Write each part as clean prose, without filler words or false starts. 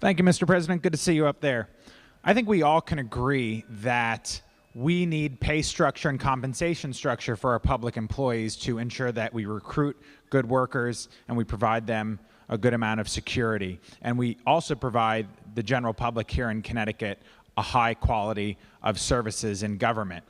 Thank you, Mr. President. Good to see you up there. I think we all can agree that we need pay structure and compensation structure for our public employees to ensure that we recruit good workers and we provide them a good amount of security. And we also provide the general public here in Connecticut a high quality of services in government.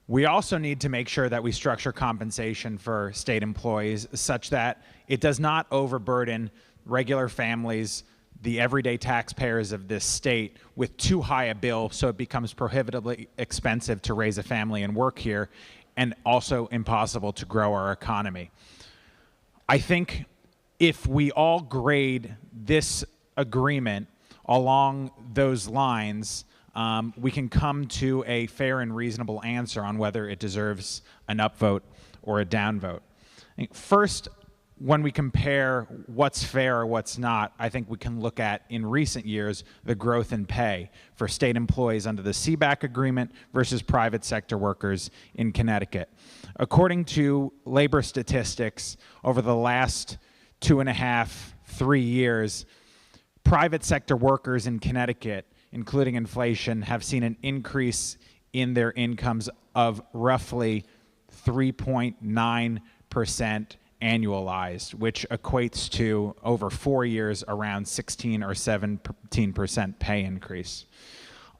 We also need to make sure that we structure compensation for state employees such that it does not overburden regular families, the everyday taxpayers of this state, with too high a bill so it becomes prohibitively expensive to raise a family and work here, and also impossible to grow our economy. I think if we all grade this agreement along those lines, we can come to a fair and reasonable answer on whether it deserves an upvote or a downvote. First, when we compare what's fair or what's not, I think we can look at, in recent years, the growth in pay for state employees under the SEBAC agreement versus private sector workers in Connecticut. According to labor statistics, over the last 2.5, 3 years, private sector workers in Connecticut, including inflation, have seen an increase in their incomes of roughly 3.9% annualized, which equates to, over 4 years, around 16 or 17% pay increase.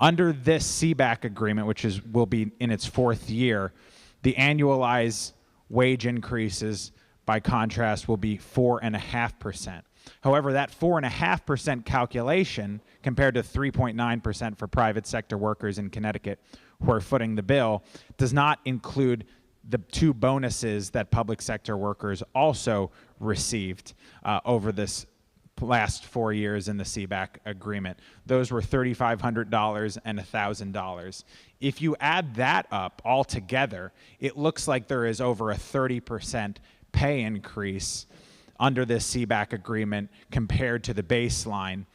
Under this SEBAC agreement, which will be in its 4th year, the annualized wage increases, by contrast, will be 4.5%. However, that 4.5% calculation, compared to 3.9% for private sector workers in Connecticut who are footing the bill, does not include the 2 bonuses that public sector workers also received over this last 4 years in the SEBAC agreement. Those were $3,500 and $1,000. If you add that up all together, it looks like there is over a 30% pay increase under this SEBAC agreement compared to the baseline,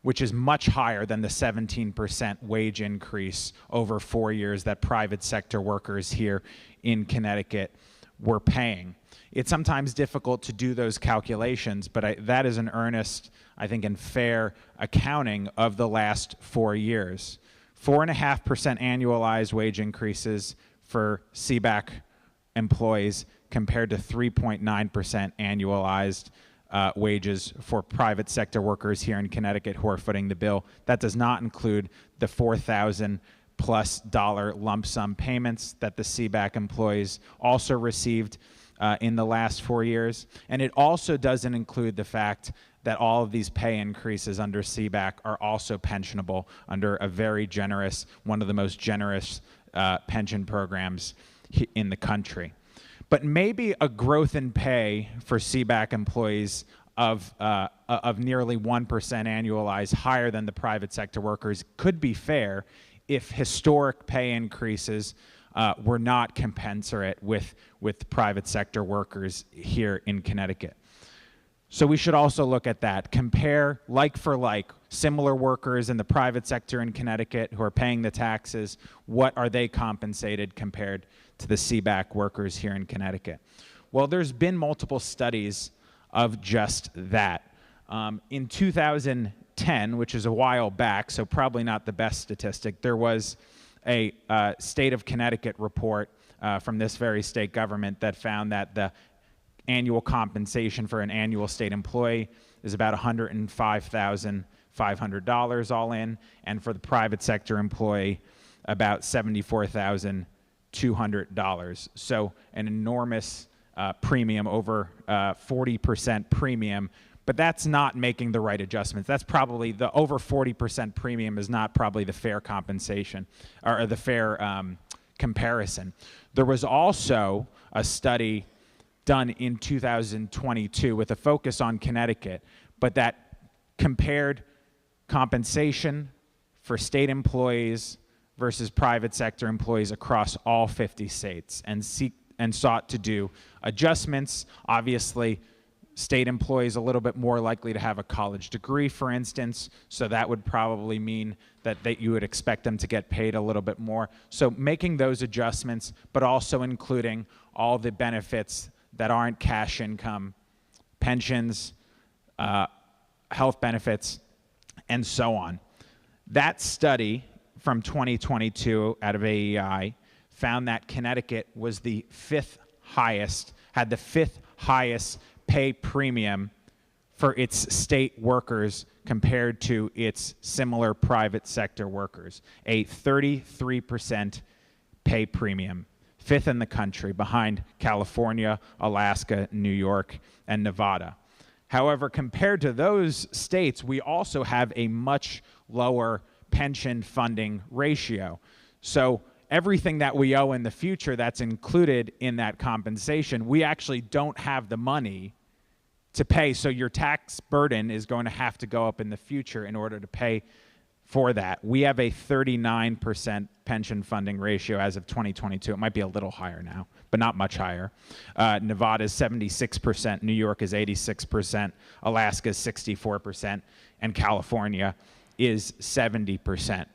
which is much higher than the 17% wage increase over 4 years that private sector workers here in Connecticut were paying. It's sometimes difficult to do those calculations, but that is an earnest, I think, and fair accounting of the last 4 years. 4.5% annualized wage increases for SEBAC employees compared to 3.9% annualized wages for private sector workers here in Connecticut who are footing the bill. That does not include the $4,000+ lump sum payments that the SEBAC employees also received in the last 4 years. And it also doesn't include the fact that all of these pay increases under SEBAC are also pensionable under a very generous, one of the most generous pension programs in the country. But maybe a growth in pay for SEBAC employees of nearly 1% annualized, higher than the private sector workers, could be fair if historic pay increases were not commensurate with private sector workers here in Connecticut. So we should also look at that. Compare like for like, similar workers in the private sector in Connecticut who are paying the taxes. What are they compensated compared to the SEBAC workers here in Connecticut? Well, there's been multiple studies of just that. In 2010, which is a while back, so probably not the best statistic, there was a state of Connecticut report from this very state government that found that the annual compensation for an annual state employee is about $105,500 all in, and for the private sector employee, about $74,200. So an enormous premium, over 40% premium, but that's not making the right adjustments. That's probably, the over 40% premium is not probably the fair compensation, or the fair comparison. There was also a study done in 2022 with a focus on Connecticut, but that compared compensation for state employees versus private sector employees across all 50 states and sought to do adjustments. Obviously, state employees a little bit more likely to have a college degree, for instance, so that would probably mean that you would expect them to get paid a little bit more. So making those adjustments, but also including all the benefits that aren't cash income, pensions, health benefits, and so on. That study from 2022 out of AEI found that Connecticut was the had the fifth highest pay premium for its state workers compared to its similar private sector workers, a 33% pay premium, fifth in the country behind California, Alaska, New York, and Nevada. However, compared to those states, we also have a much lower pension funding ratio. So everything that we owe in the future that's included in that compensation, we actually don't have the money to pay. So your tax burden is going to have to go up in the future in order to pay for that. We have a 39% pension funding ratio as of 2022. It might be a little higher now, but not much higher. Nevada is 76%, New York is 86%, Alaska is 64%, and California is 70%.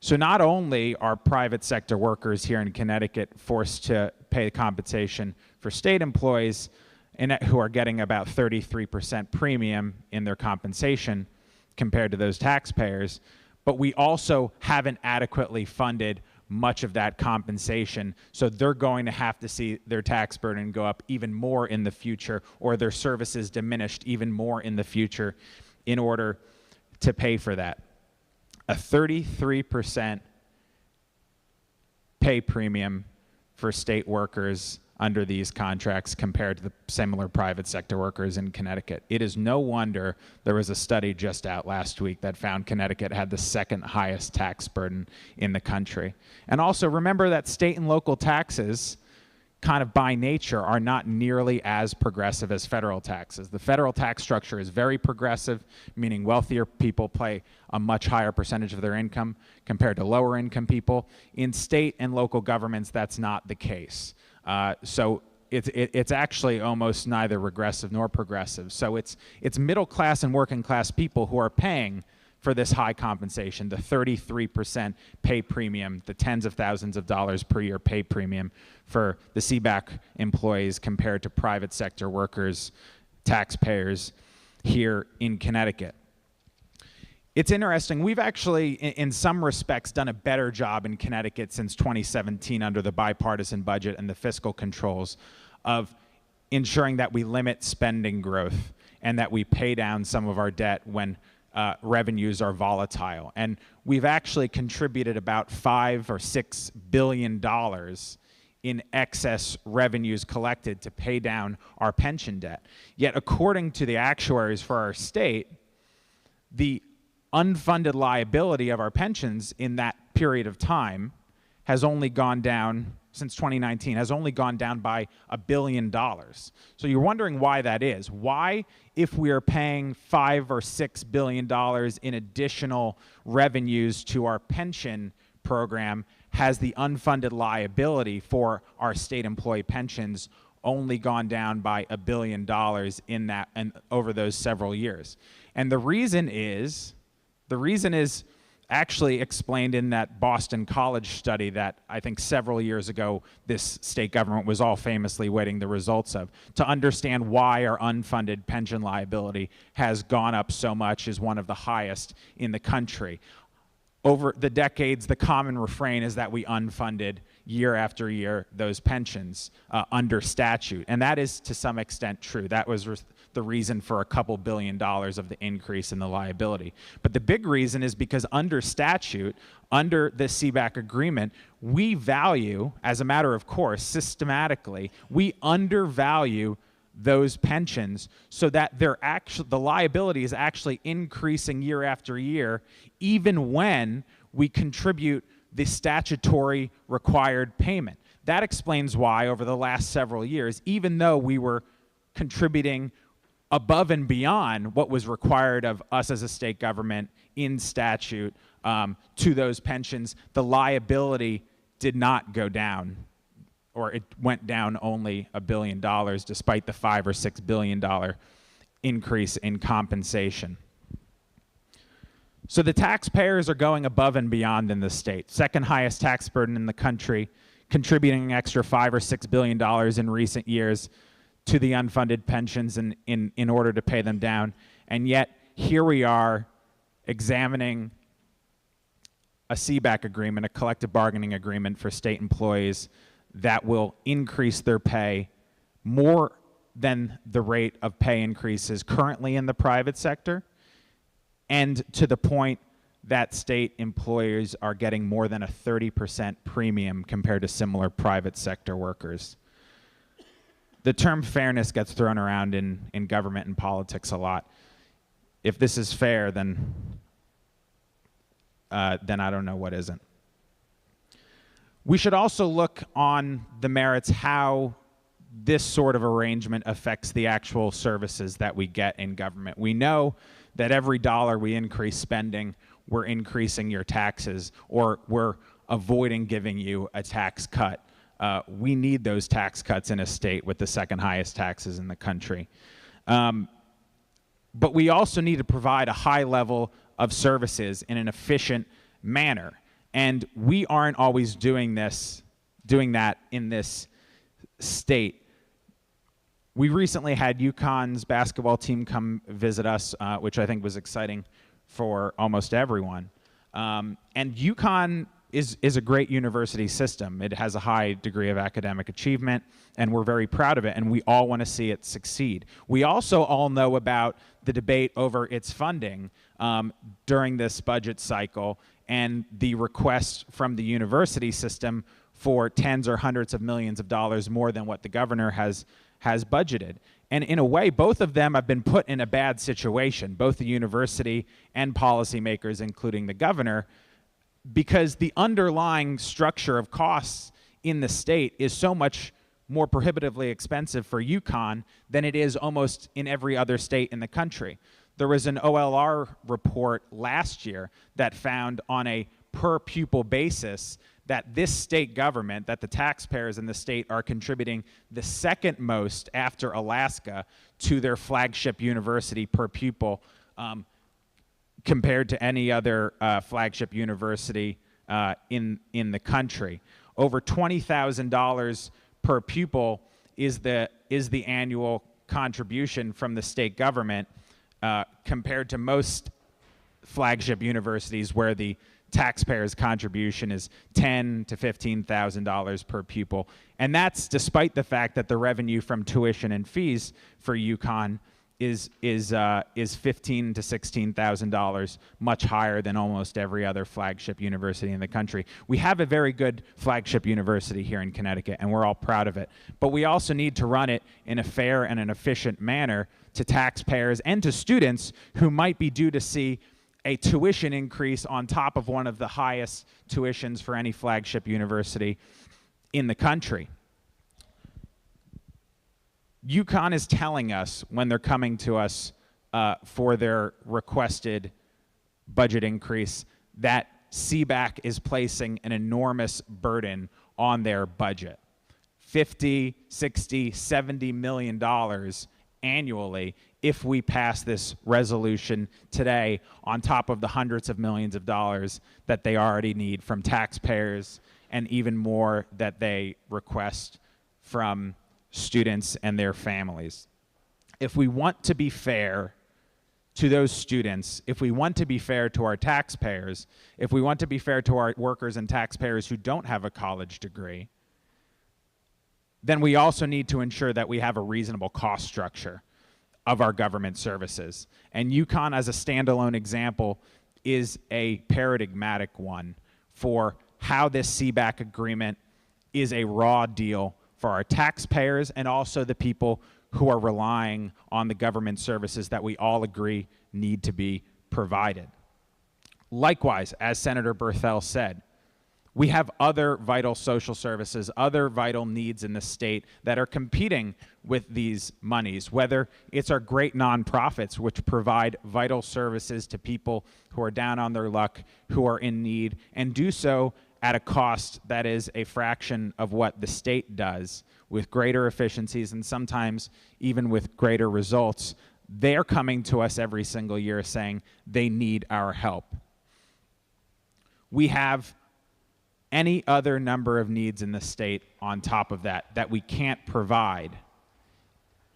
So not only are private sector workers here in Connecticut forced to pay compensation for state employees who are getting about 33% premium in their compensation compared to those taxpayers, but we also haven't adequately funded much of that compensation, so they're going to have to see their tax burden go up even more in the future, or their services diminished even more in the future in order to pay for that. A 33% pay premium for state workers under these contracts compared to the similar private sector workers in Connecticut. It is no wonder there was a study just out last week that found Connecticut had the second highest tax burden in the country. And also remember that state and local taxes, kind of by nature, are not nearly as progressive as federal taxes. The federal tax structure is very progressive, meaning wealthier people pay a much higher percentage of their income compared to lower income people. In state and local governments, that's not the case. So it's actually almost neither regressive nor progressive. So it's middle class and working class people who are paying for this high compensation, the 33% pay premium, the tens of thousands of dollars per year pay premium for the SEBAC employees compared to private sector workers, taxpayers here in Connecticut. It's interesting. We've actually, in some respects, done a better job in Connecticut since 2017 under the bipartisan budget and the fiscal controls of ensuring that we limit spending growth and that we pay down some of our debt when revenues are volatile. And we've actually contributed about $5 or $6 billion in excess revenues collected to pay down our pension debt. Yet, according to the actuaries for our state, the unfunded liability of our pensions in that period of time has only gone down, since 2019, has only gone down by $1 billion. So you're wondering why that is. Why, if we are paying $5 or $6 billion in additional revenues to our pension program, has the unfunded liability for our state employee pensions only gone down by $1 billion in that and over those several years? And the reason is actually explained in that Boston College study that I think several years ago this state government was all famously waiting the results of. To understand why our unfunded pension liability has gone up so much is one of the highest in the country. Over the decades, the common refrain is that we unfunded year after year those pensions under statute, and that is to some extent true. That was the reason for a couple $2 billion of the increase in the liability. But the big reason is because under statute, under the SEBAC agreement, we value, as a matter of course, systematically, we undervalue those pensions so that the liability is actually increasing year after year, even when we contribute the statutory required payment. That explains why over the last several years, even though we were contributing above and beyond what was required of us as a state government in statute to those pensions, the liability did not go down, or it went down only $1 billion despite the $5 or $6 billion increase in compensation. So the taxpayers are going above and beyond in the state. Second highest tax burden in the country, contributing an extra $5 or $6 billion in recent years to the unfunded pensions in order to pay them down. And yet, here we are examining a SEBAC agreement, a collective bargaining agreement for state employees that will increase their pay more than the rate of pay increases currently in the private sector, and to the point that state employers are getting more than a 30% premium compared to similar private sector workers. The term fairness gets thrown around in government and politics a lot. If this is fair, then I don't know what isn't. We should also look on the merits how this sort of arrangement affects the actual services that we get in government. We know that every dollar we increase spending, we're increasing your taxes, or we're avoiding giving you a tax cut. We need those tax cuts in a state with the second highest taxes in the country. But we also need to provide a high level of services in an efficient manner. And we aren't always doing that in this state. We recently had UConn's basketball team come visit us, which I think was exciting for almost everyone. And UConn is a great university system. It has a high degree of academic achievement, and we're very proud of it, and we all want to see it succeed. We also all know about the debate over its funding during this budget cycle and the request from the university system for tens or hundreds of millions of dollars more than what the governor has budgeted. And in a way, both of them have been put in a bad situation, both the university and policymakers, including the governor, because the underlying structure of costs in the state is so much more prohibitively expensive for UConn than it is almost in every other state in the country. There was an OLR report last year that found on a per pupil basis that this state government, that the taxpayers in the state are contributing the second most after Alaska to their flagship university per pupil compared to any other flagship university in the country. Over $20,000 per pupil is the annual contribution from the state government compared to most flagship universities where the taxpayers' contribution is $10,000 to $15,000 per pupil. And that's despite the fact that the revenue from tuition and fees for UConn is $15,000 to $16,000, much higher than almost every other flagship university in the country. We have a very good flagship university here in Connecticut, and we're all proud of it. But we also need to run it in a fair and an efficient manner to taxpayers and to students who might be due to see a tuition increase on top of one of the highest tuitions for any flagship university in the country. UConn is telling us when they're coming to us for their requested budget increase that SEBAC is placing an enormous burden on their budget. $50, $60, $70 million annually if we pass this resolution today on top of the hundreds of millions of dollars that they already need from taxpayers and even more that they request from students and their families. If we want to be fair to those students, if we want to be fair to our taxpayers, if we want to be fair to our workers and taxpayers who don't have a college degree, then we also need to ensure that we have a reasonable cost structure of our government services. And UConn, as a standalone example, is a paradigmatic one for how this SEBAC agreement is a raw deal for our taxpayers and also the people who are relying on the government services that we all agree need to be provided. Likewise, as Senator Berthel said, we have other vital social services, other vital needs in the state that are competing with these monies, whether it's our great nonprofits, which provide vital services to people who are down on their luck, who are in need, and do so at a cost that is a fraction of what the state does, with greater efficiencies and sometimes even with greater results. They're coming to us every single year saying they need our help. We have any other number of needs in the state on top of that we can't provide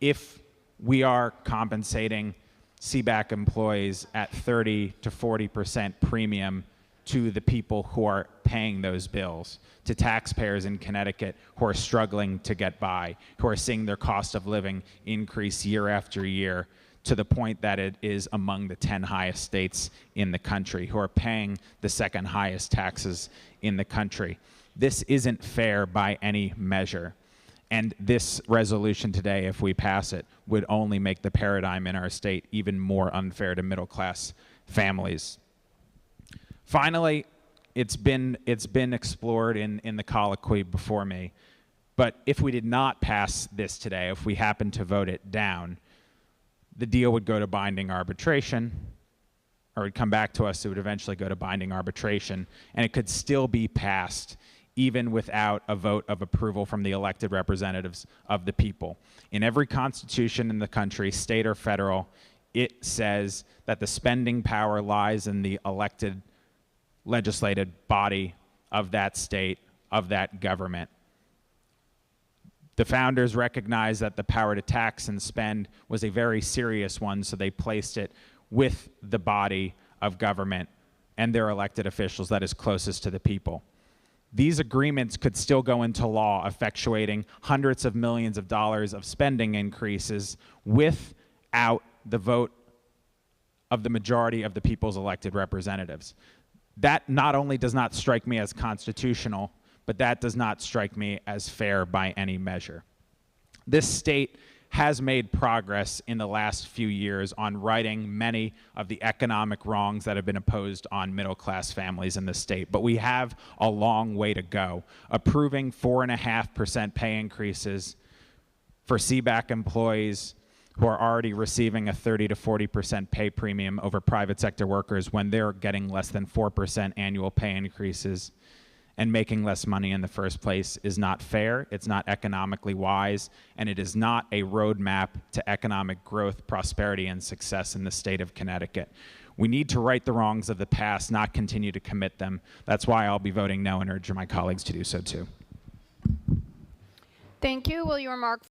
if we are compensating SEBAC employees at 30 to 40% premium to the people who are paying those bills, to taxpayers in Connecticut who are struggling to get by, who are seeing their cost of living increase year after year to the point that it is among the 10 highest states in the country, who are paying the second highest taxes in the country. This isn't fair by any measure. And this resolution today, if we pass it, would only make the paradigm in our state even more unfair to middle-class families. Finally, it's been explored in the colloquy before me, but if we did not pass this today, if we happen to vote it down, the deal would go to binding arbitration, or it would come back to us, it would eventually go to binding arbitration, and it could still be passed even without a vote of approval from the elected representatives of the people. In every constitution in the country, state or federal, it says that the spending power lies in the elected legislative body of that state, of that government. The founders recognized that the power to tax and spend was a very serious one, so they placed it with the body of government and their elected officials that is closest to the people. These agreements could still go into law, effectuating hundreds of millions of dollars of spending increases without the vote of the majority of the people's elected representatives. That not only does not strike me as constitutional, but that does not strike me as fair by any measure. This state has made progress in the last few years on righting many of the economic wrongs that have been imposed on middle-class families in the state, but we have a long way to go. Approving 4.5% pay increases for SEBAC employees who are already receiving a 30 to 40% pay premium over private sector workers when they're getting less than 4% annual pay increases and making less money in the first place is not fair, it's not economically wise, and it is not a roadmap to economic growth, prosperity, and success in the state of Connecticut. We need to right the wrongs of the past, not continue to commit them. That's why I'll be voting no and urge my colleagues to do so too. Thank you. Will you remark